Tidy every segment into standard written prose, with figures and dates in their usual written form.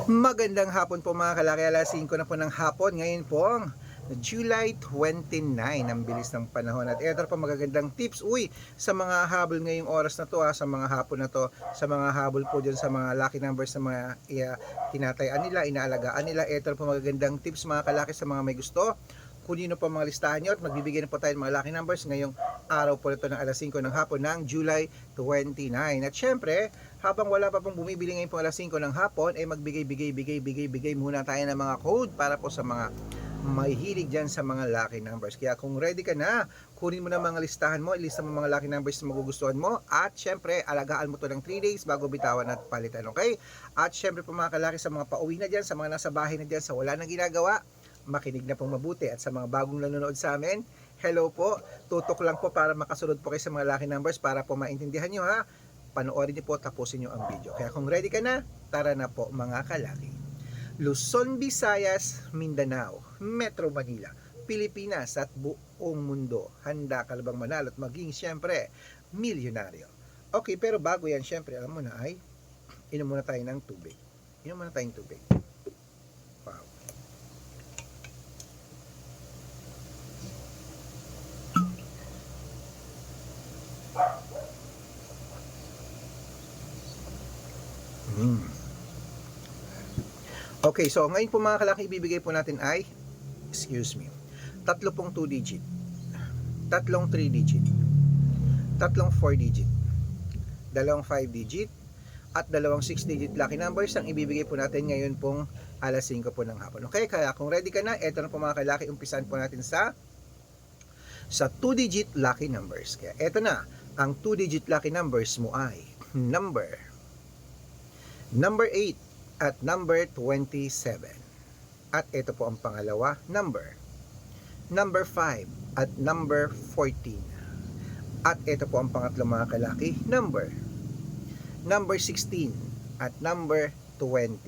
Magandang hapon po mga kalaki, alas 5 na po ng hapon. Ngayon po ang July 29. Ang bilis ng panahon. At ito po magagandang tips. Sa mga habol ngayong oras na to, sa mga hapon na to, sa mga habol po dyan sa mga lucky numbers sa mga tinatayaan nila, inaalagaan nila. Ito po magagandang tips mga kalaki sa mga may gusto. Kunin po mga listahan nyo at magbibigay na po tayo ng mga lucky numbers ngayong araw po ito ng alas 5 ng hapon ng July 29. At syempre, habang wala pa pong bumibili ngayon po alas 5 ng hapon, magbigay muna tayo ng mga code para po sa mga may hilig dyan sa mga lucky numbers. Kaya kung ready ka na, kunin mo na mga listahan mo, ilista mo mga lucky numbers na magugustuhan mo, at syempre, alagaan mo to ng 3 days bago bitawan at palitan, okay? At syempre po mga kalaki, sa mga pauwi na dyan, sa mga nasa bahay na dyan, sa wala nang ginagawa, makinig na pong mabuti. At sa mga bagong nanonood sa amin, hello po, tutok lang po para makasunod po kayo sa mga lucky numbers para po maintindihan nyo ha. Panoorin niyo po, tapusin niyo ang video. Kaya kung ready ka na, tara na po mga kalaki. Luzon, Visayas, Mindanao, Metro Manila, Pilipinas at buong mundo. Handa ka na bang manalo at maging syempre milyonaryo? Okay, pero bago yan, syempre alam mo na ay inom muna tayo ng tubig. Inom muna tayong tubig. Wow. Okay, so ngayon po mga kalaki, ibibigay po natin ay, tatlo pong 2 digit, tatlong 3 digit, tatlong 4 digit, dalawang 5 digit, at dalawang 6 digit lucky numbers ang ibibigay po natin ngayon pong alas 5 po ng hapon. Okay, kaya kung ready ka na, eto na po mga kalaki, umpisan po natin sa 2 digit lucky numbers. Kaya eto na, ang 2 digit lucky numbers mo ay number 8 at number 27. At ito po ang pangalawa, number 5 at number 14. At ito po ang pangatlo mga kalaki, number 16 at number 20.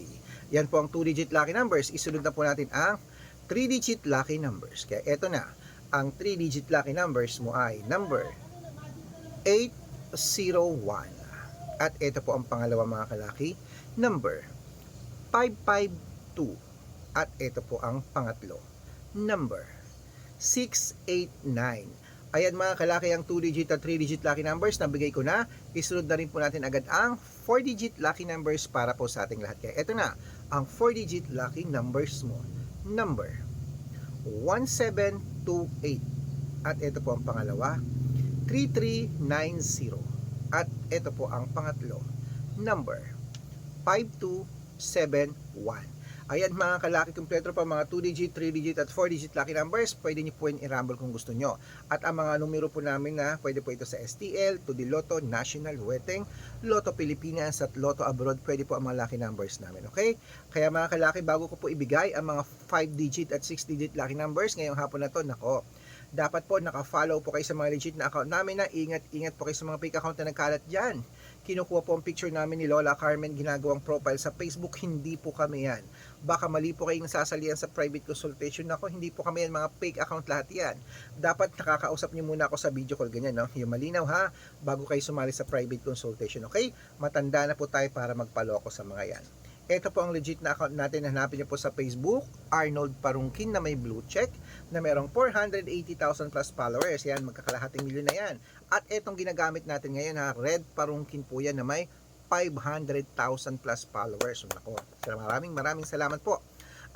Yan po ang 2-digit lucky numbers. Isunod na po natin ang 3-digit lucky numbers. Kaya ito na, ang 3-digit lucky numbers mo ay number 801. At ito po ang pangalawa mga kalaki, number 552. At ito po ang pangatlo, number 689. Ayan mga kalaki, ang 2-digit at 3-digit lucky numbers nabigay ko na. Isunod na rin po natin agad ang 4-digit lucky numbers para po sa ating lahat. Kaya ito na, ang 4-digit lucky numbers mo, number 1728. At ito po ang pangalawa, 3390. At ito po ang pangatlo, number 5271. Ayan mga kalaki, kumpleto pa mga 2-digit, 3-digit at 4-digit lucky numbers. Pwede nyo po yung i-rumble kung gusto nyo. At ang mga numero po namin na pwede po ito sa STL, 2D Lotto, National, Weteng, Lotto Pilipinas at Lotto Abroad. Pwede po ang mga lucky numbers namin, okay? Kaya mga kalaki, bago ko po ibigay ang mga 5-digit at 6-digit lucky numbers ngayong hapon na to, nako, dapat po naka-follow po kayo sa mga legit na account namin na ingat po kayo sa mga fake account na nagkalat dyan. Kinukuha po ang picture namin ni Lola Carmen, ginagawang profile sa Facebook, hindi po kami yan. Baka mali po kayong nasasalihan sa private consultation. Ako, hindi po kami yan, mga fake account lahat yan. Dapat nakakausap nyo muna ako sa video call, ganyan, no? Yung malinaw ha, bago kayo sumali sa private consultation, okay? Matanda na po tayo para magpaloko sa mga yan. Ito po ang legit na account natin. Hanapin niyo po sa Facebook, Arnold Parungkin na may blue check, na merong 480,000 plus followers. Yan, magkakalahating milyon na yan. At itong ginagamit natin ngayon ha, Red Parungkin po yan na may 500,000 plus followers. So, nako, maraming salamat po.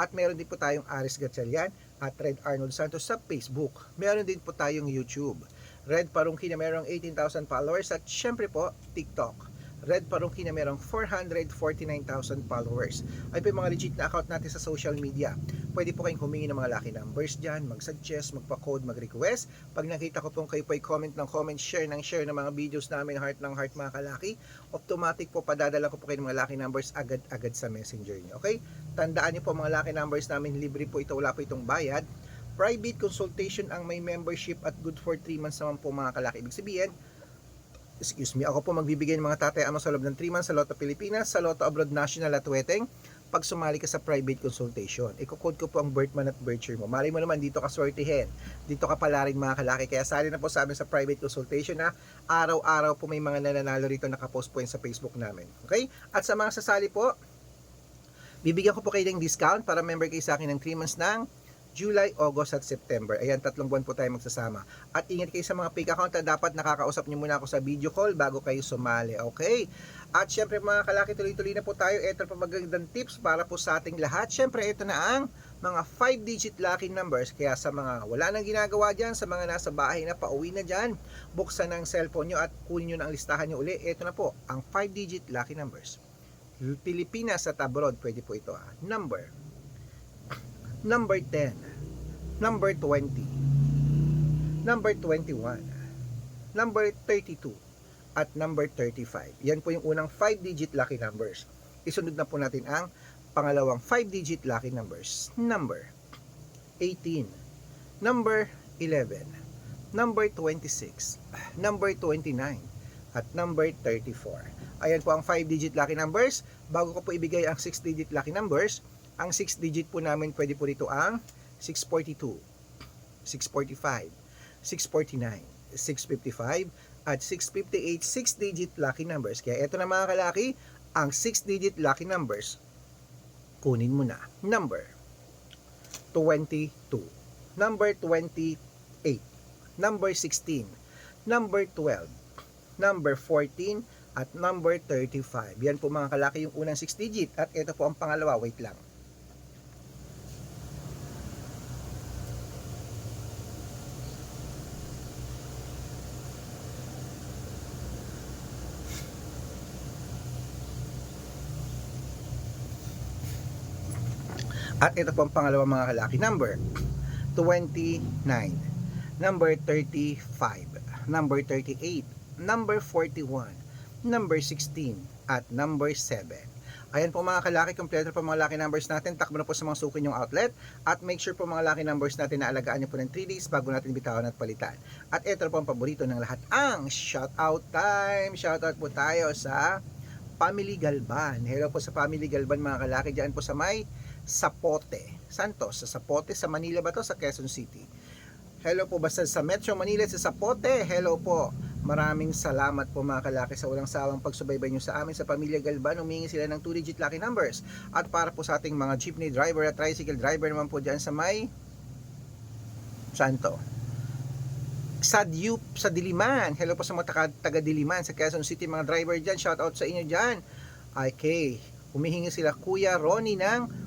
At meron din po tayong Aris Gatchalian at Red Arnold Santos sa Facebook. Meron din po tayong YouTube, Red Parungkin na merong 18,000 followers. At syempre po, TikTok, Red Parungkin na merong 449,000 followers. Ay po yung mga legit na account natin sa social media. Pwede po kayong humingi ng mga lucky numbers dyan, mag-suggest, magpa-code, mag-request. Pag nakita ko pong kayo po ay comment ng comment, share ng mga videos namin, heart ng heart mga kalaki, automatic po padadala ko po kayo ng mga lucky numbers agad-agad sa messenger niyo. Okay? Tandaan niyo po mga lucky numbers namin, libre po ito, wala po itong bayad. Private consultation ang may membership at good for 3 months naman po mga kalaki. Ibig sabihin, ako po magbibigay ng mga tatayaan sa loob ng 3 months sa Lotto Pilipinas, sa Lotto Abroad, National at Weteng. Pag sumali ka sa private consultation, i-code ko po ang birth month at birth year mo. Malay mo naman, dito ka swertihin, dito ka pala rin mga kalaki. Kaya sali na po sa amin sa private consultation na araw-araw po may mga nananalo rito, nakapost po yan sa Facebook namin. Okay? At sa mga sasali po, Bibigyan ko po kayo ng discount para member kayo sa akin ng 3 months ng July, August at September. Ayan, 3 buwan po tayo magsasama. At ingat kayo sa mga fake account na dapat nakakausap nyo muna ako sa video call bago kayo sumali, okay? At syempre mga kalaki, tuloy-tuloy na po tayo. Ito po magandang tips para po sa ating lahat. Syempre, ito na ang mga 5-digit lucky numbers. Kaya sa mga wala nang ginagawa dyan, sa mga nasa bahay na pauwi na dyan, buksan ang cellphone nyo at kunin nyo na ang listahan nyo uli. Ito na po, ang 5-digit lucky numbers. Pilipinas at abroad, pwede po ito. Number 10, number 20, number 21, number 32, at number 35. Yan po yung unang 5-digit lucky numbers. Isunod na po natin ang pangalawang 5-digit lucky numbers. Number 18, number 11, number 26, number 29, at number 34. Ayan po ang 5-digit lucky numbers. Bago ko po ibigay ang 6-digit lucky numbers, ang 6-digit po namin pwede po dito ang 642, 645, 649, 655, at 658 6-digit lucky numbers. Kaya ito na mga kalaki, ang 6-digit lucky numbers. Kunin mo na. Number 22, number 28, number 16, number 12, number 14, at number 35. Yan po mga kalaki yung unang 6-digit. At ito po ang pangalawa. Wait lang. At ito po ang pangalawang mga kalaki. Number 29, number 35, number 38, number 41, number 16, at number 7. Ayan po mga kalaki, kompleto po mga lucky numbers natin. Takbo na po sa mga suki nyong outlet. At make sure po mga lucky numbers natin na alagaan nyo po ng 3 days bago natin bitawan at palitan. At ito po ang paborito ng lahat, ang shoutout time. Shoutout po tayo sa Family Galban. Hello po sa Family Galban mga kalaki. Diyan po sa may Sapote, Santos, sa Sapote, sa Manila ba to? Sa Quezon City. Hello po basta sa Metro Manila, sa Sapote. Hello po. Maraming salamat po mga kalaki sa walang sawang pagsubaybay nyo sa amin sa Pamilya Galban. Humingi sila ng 2-digit lucky numbers. At para po sa ating mga jeepney driver at tricycle driver naman po dyan sa may Santo. Sa Diliman. Hello po sa mga taga Diliman, sa Quezon City mga driver dyan. Shout out sa inyo dyan. Okay. Humihingi sila Kuya Ronnie ng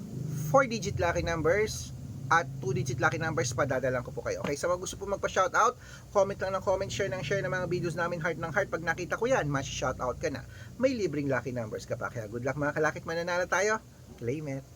4-digit lucky numbers at 2-digit lucky numbers, padadalan ko po kayo. Okay, sa mga gusto po magpa-shoutout, comment lang ng comment, share ng mga videos namin, heart ng heart. Pag nakita ko yan, mas-shoutout ka na. May libreng lucky numbers ka pa. Kaya good luck mga kalakit, mananalo tayo. Claim it.